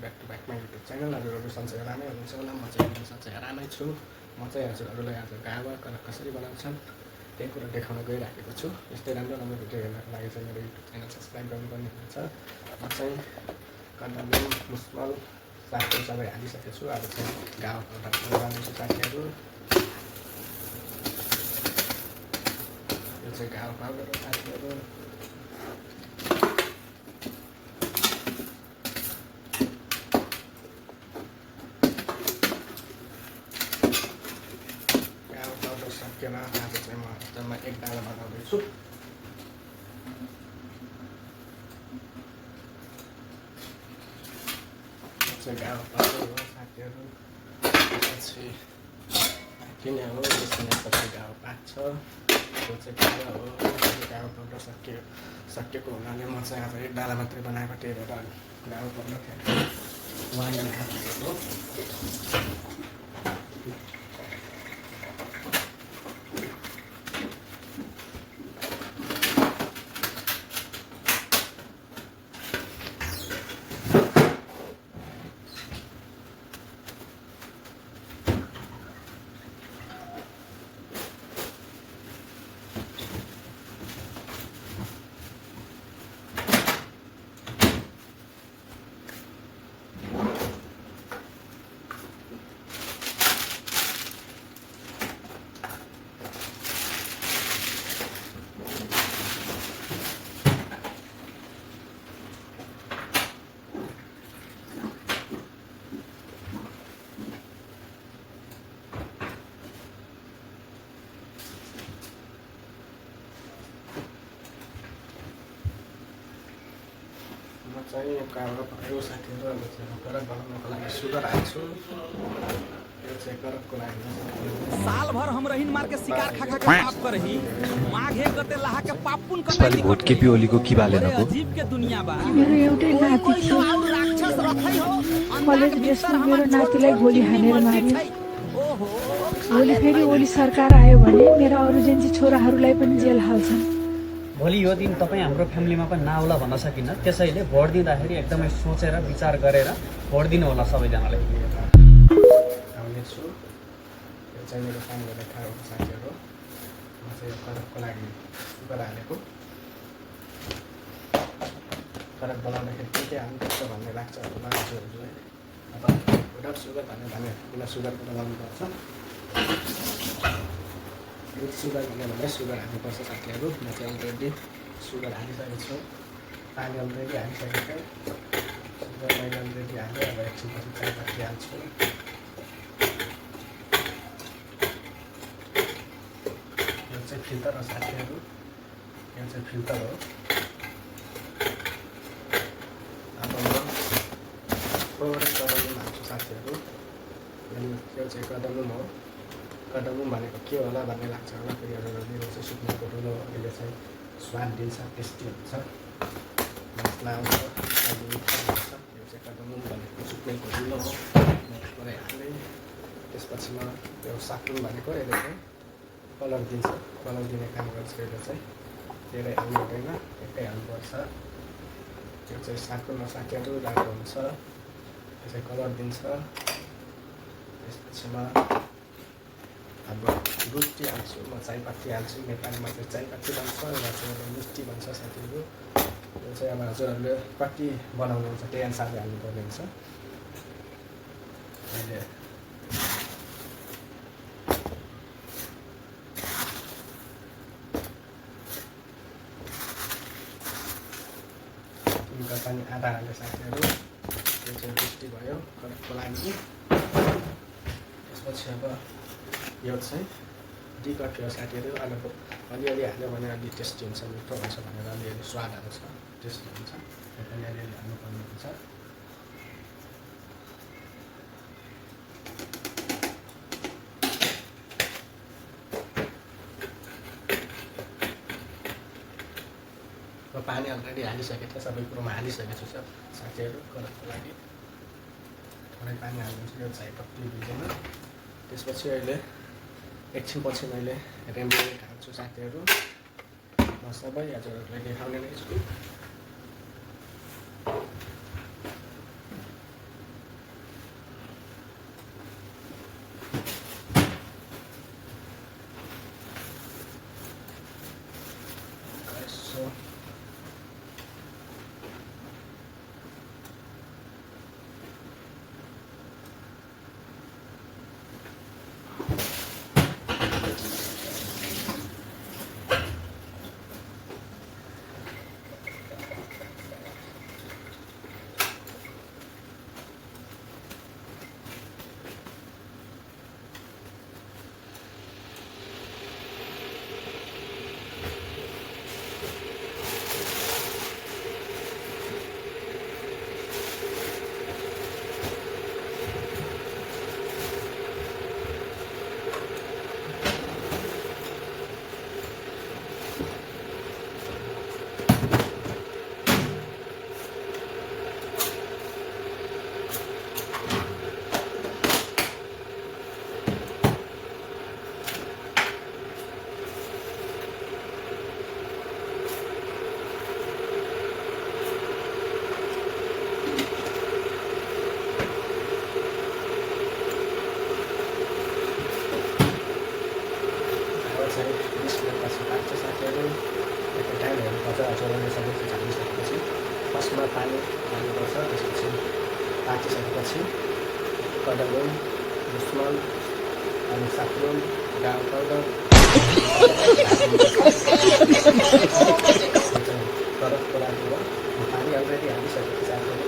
Back to back my YouTube channel. हजुरहरू सन्चै रामै हुनुहुन्छ होला, म चाहिँ सन्चै रामै छु। म चाहिँ हजुरहरूलाई आज गावा कसरी बनाउँछन् त्यही कुरा देखाउन गइराखेको छु। यस्तै राम्रो राम्रो भिडियो हेर्नको लागि चाहिँ मेरो युट्युब च्यानल सब्सक्राइब गर्नुपर्ने हुन्छ। म चाहिँ कन्डम मुस्मल सागहरू सबै हालिसकेको छु। अब चाहिँ गावा पाउडर बनाउँछु साथीहरू। यो चाहिँ गावा पाउडर हो साथीहरू। सकेमा आज चाहिँ म जम्मा एक डाला बनाउँदैछु। चाहिँ गावा पाउडर हो साथीहरू। त्यसपछि किने हो त्यसपछि गावा पाक्छ। त्यो चाहिँ गावा हो। गावा पाउडर सकिएको हुनाले म चाहिँ अब एक डाला मात्रै बनाएको त्यही भएर गावा पाउडर वाइन खाएको हो। चाहिँ कालो पकायो साथीहरू। अब चाहिँ गरक बनाउनको लागि सुगर हाल्छु। यो चाहिँ गरकको लागि साल भर हम रहीन मार के शिकार खा खा के पाप करही माघे गते लहा के पापुन यसपालि भोट केपी ओलीको के बालेन को अजीब के दुनिया बा। मेरो एउटै नाति थियो। राक्षस रखै हो कलेज ड्रेसमा मेरो नातिलाई गोली हानेर मार्यो। भोलि फेरि ओली सरकार आयो भने मेरा अरू जेन्जी छोराहरूलाई पनि जेल हाल्छन्। भोलि यो दिन तपाईँ हाम्रो फ्यामिलीमा पनि नआउला भन्न सकिन्न। त्यसैले भोट दिँदाखेरि एकदमै सोचेर विचार गरेर भोट दिनु होला सबैजनाले। आउनेछु। यो चाहिँ मेरो काम गर्ने ठाउँ हो साथीहरू। म चाहिँ यो गरकको लागि सुगर हालेको। गरक बनाउँदाखेरि के हाल्नुपर्छ भन्ने लाग्छ होला हजुरहरूलाई। अब विदाउट सुगर भने बिना सुगरको बनाउनुपर्छ। विथ सुगर भने सुगर हाल्नुपर्छ साथीहरू। म चाहिँ अलरेडी सुगर हालिसकेको छु। पानी अलरेडी हालिसकेको छु। सुगर मैले अलरेडी हालेँ। अब एकछिनपछि चियापत्ती हाल्छु। यो चाहिँ फिल्टर हो साथीहरू। यो चाहिँ फिल्टर हो। अब म थोरै कदम हाल्छु साथीहरू। यो चाहिँ कदम हो। कदम भनेको के होला भन्ने लाग्छ होला। फेरि मेरो चाहिँ सुक्नेको ठुलो यसले चाहिँ स्वाद दिन्छ, टेस्टी हुन्छ, मसला आउँछ, अलि मिठो हुन्छ। यो चाहिँ कदम भनेको सुक्नेको ठुलो हो। म थोरै हालेँ। त्यसपछि म यो साकुन भनेको यसले चाहिँ कलर दिन्छ। कलर दिने काम गर्छ यसले चाहिँ। धेरै हाल्नु हुँदैन, एकै हाल्नुपर्छ। यो चाहिँ साकुनमा साकेर राम्रो हुन्छ। यो चाहिँ कलर दिन्छ। त्यसपछि म अब रुटी हाल्छु। म चियापत्ती हाल्छु। नेपालीमा चाहिँ चियापत्ती भन्छ, यहाँ चाहिँ मिस्टी भन्छ साथीहरू। यो चाहिँ अब हजुरहरूले कति बनाउनुहुन्छ त्यही अनुसारले हाल्नुपर्ने हुन्छ। अहिले उनका पनि आधा हाल्ने साथीहरू। यो चाहिँ मिस्टी भयो गरकको लागि। त्यसपछि अब यो चाहिँ डिकट हो साथीहरू। अब अलिअलि हाल्यो भने अलि टेस्टी हुन्छ, मिठो हुन्छ भनेर अलिअलि स्वाद आउँछ, टेस्टी हुन्छ। त्यो पनि अलिअलि हाल्नुपर्ने हुन्छ। म पानी अलरेडी हालिसकेको थिएँ। सबै कुरोमा हालिसकेको छु साथीहरू। गरकको लागि थोरै पानी हालिदिन्छु यो चियापत्ती भिजेमा। त्यसपछि अहिले एकछिनपछि मैले रेमबुलेट हाल्छु साथीहरू। म सबै हजुरहरूलाई देखाउने नै छु। चाहिँ हजुरहरूले सबै चिज हालिसकेपछि फर्स्टमा पानी हाल्नुपर्छ। त्यसपछि पाकिसकेपछि कडमुन, मुस्मल अनि साफ्रोन, गाउँ पाउडर कडकको लागि पानी अलरेडी हालिसकेपछि आफूले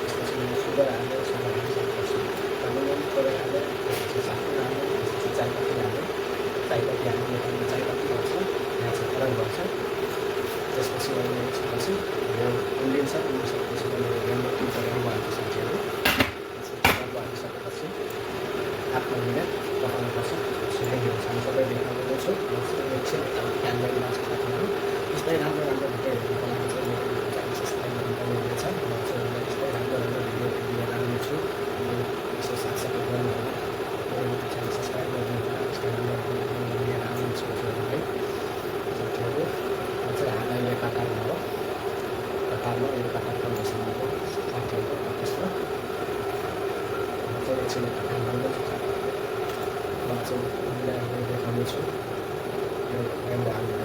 त्यसपछि सुगर हाल्यो, सुगर हालिसकेपछि कडमुन थोरै हाल्यो, त्यसपछि साफ्रोन हाल्यो, त्यसपछि चायपत्ती हाल्यो। चायपत्ती हाल्यो नेपालमा चायपत्ती भन्छ, यहाँ चाहिँ फरक भन्छ। त्यसपछि मैले एकछिनपछि यो उम्लिन्छ, उम्लिसकेपछि मैले रेम्बो 3 रेम्बो हाल्छु साथीहरू। रेम्बो हालिसकेपछि 8 मिनट पकाउनुपर्छ। त्यसपछि रेडी हुन्छ। हामी सबै देखाउने छु। एकछिन क्यामेरा मार्छ साथीहरू। यस्तै राम्रो राम्रो भिडियोहरूको लागि चाहिँ मेरो च्यानल सब्सक्राइब गर्नुपर्ने हुनेछ। म चाहिँ यस्तै राम्रो राम्रो भिडियो लिएर आउनेछु। यसो साथसाथै गर्नु होला। मेरो च्यानल सब्सक्राइब गर्नु होला। यस्तै राम्रो राम्रो भिडियो लिएर आउनेछु हजुरहरूलाई। साथीहरू म चाहिँ अहिले कतारमा हो। कतारमा यो कतार फाउन्डेसनको साथीहरूको अफिसमा म चाहिँ एकछिन काम गर्दैछु साथीहरू। म चाहिँ उनीहरूलाई देखाउनेछु यो रेम्बो हाल्ने।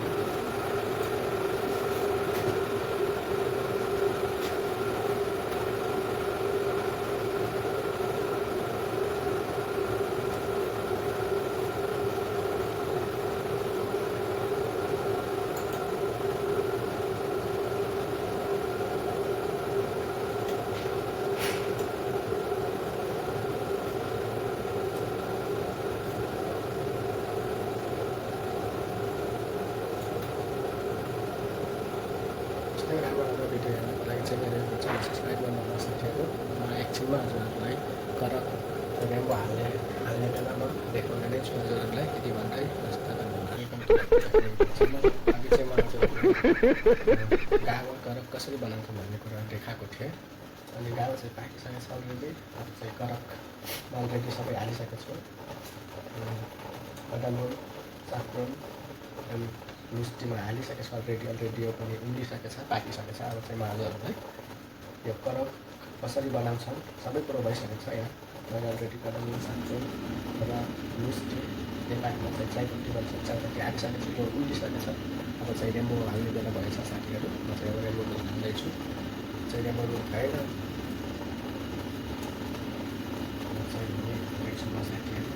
यस्तै राम्रो राम्रो भिडियो हेर्नको लागि चाहिँ मेरो च्यानल सब्सक्राइब गर्नुहोला साथीहरू। म एकछिनमा हजुरहरूलाई कडक रेम्बो हाल्ने बेलामा देखाउने नै छु हजुरहरूलाई। यति भन्दै अघि चाहिँ म हजुरहरूलाई गावा कडक कसरी बनाउँछ भन्ने कुरा देखाएको थिएँ। अनि गावा चाहिँ पाकिसकेको छ अलरेडी। अब चाहिँ कडक अलरेडी सबै हालिसकेको छु। कडमुन, साफ्रोन अनि मिस्टीमा हालिसकेको छ अलरेडी यो पनि उम्लिसकेको छ, पाकिसकेको छ। अब चाहिँ म हजुरहरूलाई यो कडक कसरी बनाउँछन् सबै कुरो भइसकेको छ। यहाँ मैले अलरेडी कडमुन, साफ्रोन र मिस्टी नेपालीमा चाहिँ चायपत्ती भन्छ, चायपत्ती हालिसकेको छु। यो उम्लिसकेको छ। अब चाहिँ रेम्बो हाल्ने बेला भएछ साथीहरू। म चाहिँ अब रेम्बो हाल्दैछु। चाहिँ रेम्बो भएन एकछिनमा साथीहरू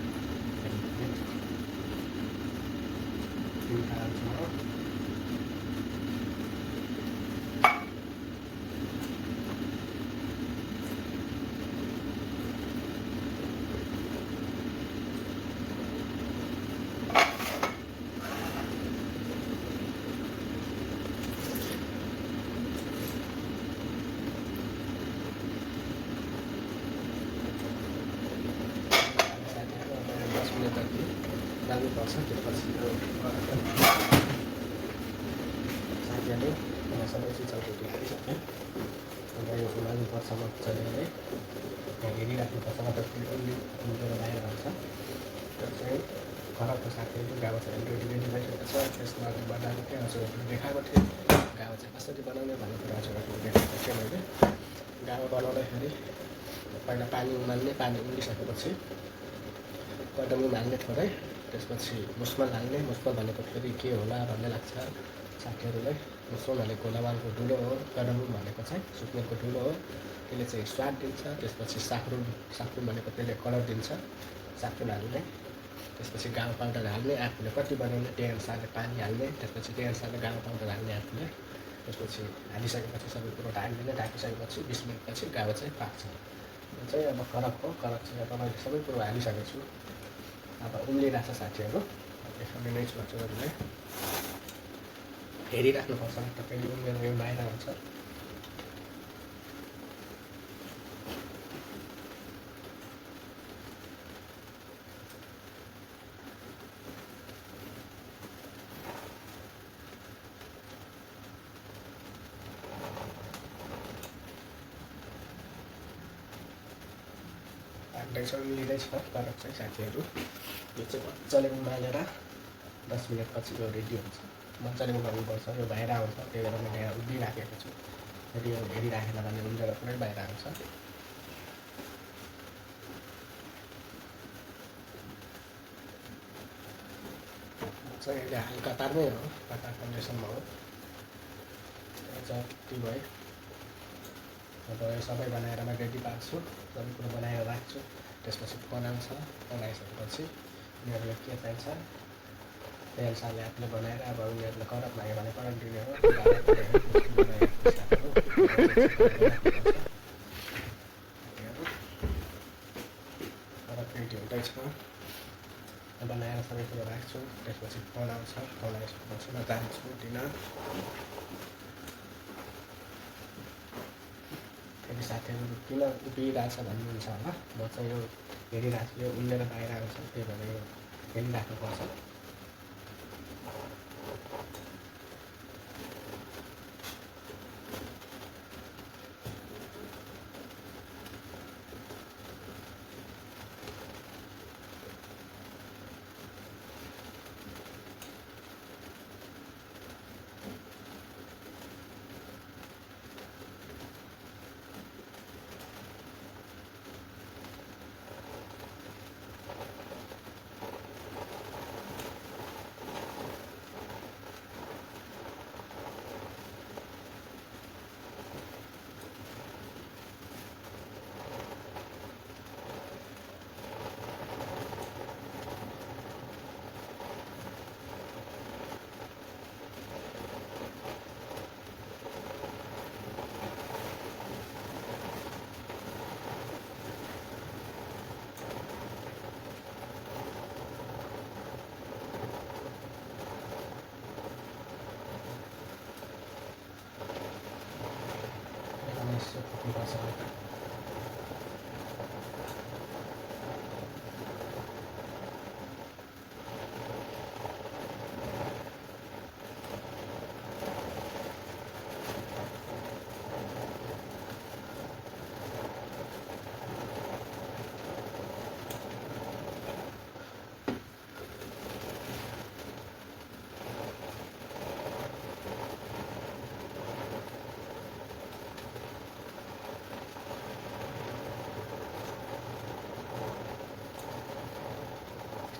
हाल्छु म। जानुपर्छ। त्यसपछि साथीहरूले सबै चिज अलरेडी हालिसकेँ। अन्त यो उमाल्नुपर्छ मजाले है। यहाँ हेरिराख्नुपर्छ मतलब उम्लेर बाहिर आउँछ। त्यो चाहिँ घरको साथीहरू गावा चाहिँ अलरेडी रेडी भइसकेको छ। त्यसमा अघि बनाएको थिएँ, हजुरहरूले देखाएको थिएँ गावा चाहिँ कसरी बनाउने भन्ने कुरा हजुरहरूले देखाएको थिएँ मैले। गावा बनाउँदाखेरि पहिला पानी उमाल्ने, पानी उम्लिसकेपछि कडमुन हाल्ने थोरै, त्यसपछि मुस्मल हाल्ने। मुस्मल भनेको फेरि के होला भन्ने लाग्छ साथीहरूलाई। मुस्मल भनेको लवङको धुलो हो। कडमुन भनेको चाहिँ सुक्नेको धुलो हो। त्यसले चाहिँ स्वाद दिन्छ। त्यसपछि साफ्रुन भनेको त्यसले कलर दिन्छ। साफ्रुन हाल्ने, त्यसपछि गाउँ पाउडर हाल्ने। आफूले कति बनाउने त्यही अनुसारले पानी हाल्ने। त्यसपछि त्यही अनुसारले गाउँ पाउडर हाल्ने आफूले। त्यसपछि हालिसकेपछि सबै कुरो ढाकिदिने। ढाकिसकेपछि 20 मिनटपछि गाउँ चाहिँ पाक्छ। यो चाहिँ अब कडक हो। कडक चाहिँ अब मैले सबै कुरो हालिसकेको छु। अब उम्लिरहेछ साथीहरू। देखाउने नै छु हजुरहरूलाई। हेरिराख्नुपर्छ तपाईँ उम्लेर यो बाहिर आउँछ। पाक्दैछ, उम्लिँदैछ कडक चाहिँ साथीहरू। यो चाहिँ मजाले उमालेर 10 मिनटपछि यो रेडी हुन्छ। मजाले उमाल्नुपर्छ, यो बाहिर आउँछ। त्यही भएर मैले यहाँ उभिराखेको छु। यदि यो हेरिराखेन भने उम्लेर पुरै बाहिर आउँछ। चाहिँ अहिले हाल कतारमै हो, कतार फाउन्डेसनमा हो। जति भयो अब यो सबै बनाएर म रेडी पार्छु, सबै कुरो बनाएर राख्छु। त्यसपछि बनाउँछ, बनाइसकेपछि उनीहरूले के चाहिन्छ त्यही अनुसारले आफूले बनाएर अब उनीहरूले करक लाग्यो भने करक दिने हो। करक रेडी हुँदैछ, बनाएर सबै कुरो राख्छु। त्यसपछि बनाउँछ, बनाइसकेपछि म जान्छु दिन। फेरि साथीहरू किन उभिरहेछ भन्नुहुन्छ होला, म चाहिँ यो हेरिरहेको छु, यो उम्लेर बाहिर आउँछ, त्यही भएर यो हेरिराख्नुपर्छ।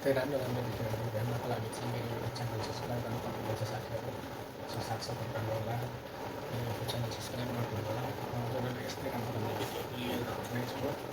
त्यही राम्रो राम्रो भिडियोहरू हेर्नको लागि चाहिँ मेरो च्यानल सब्सक्राइब गर्नु सक्नुहुन्छ साथीहरू। साथसाथै गर्नुहोला, मेरो च्यानल सब्सक्राइब गर्नुहोला। जसले यस्तै राम्रो राम्रो भिडियोहरू लिएर आउँदैछु।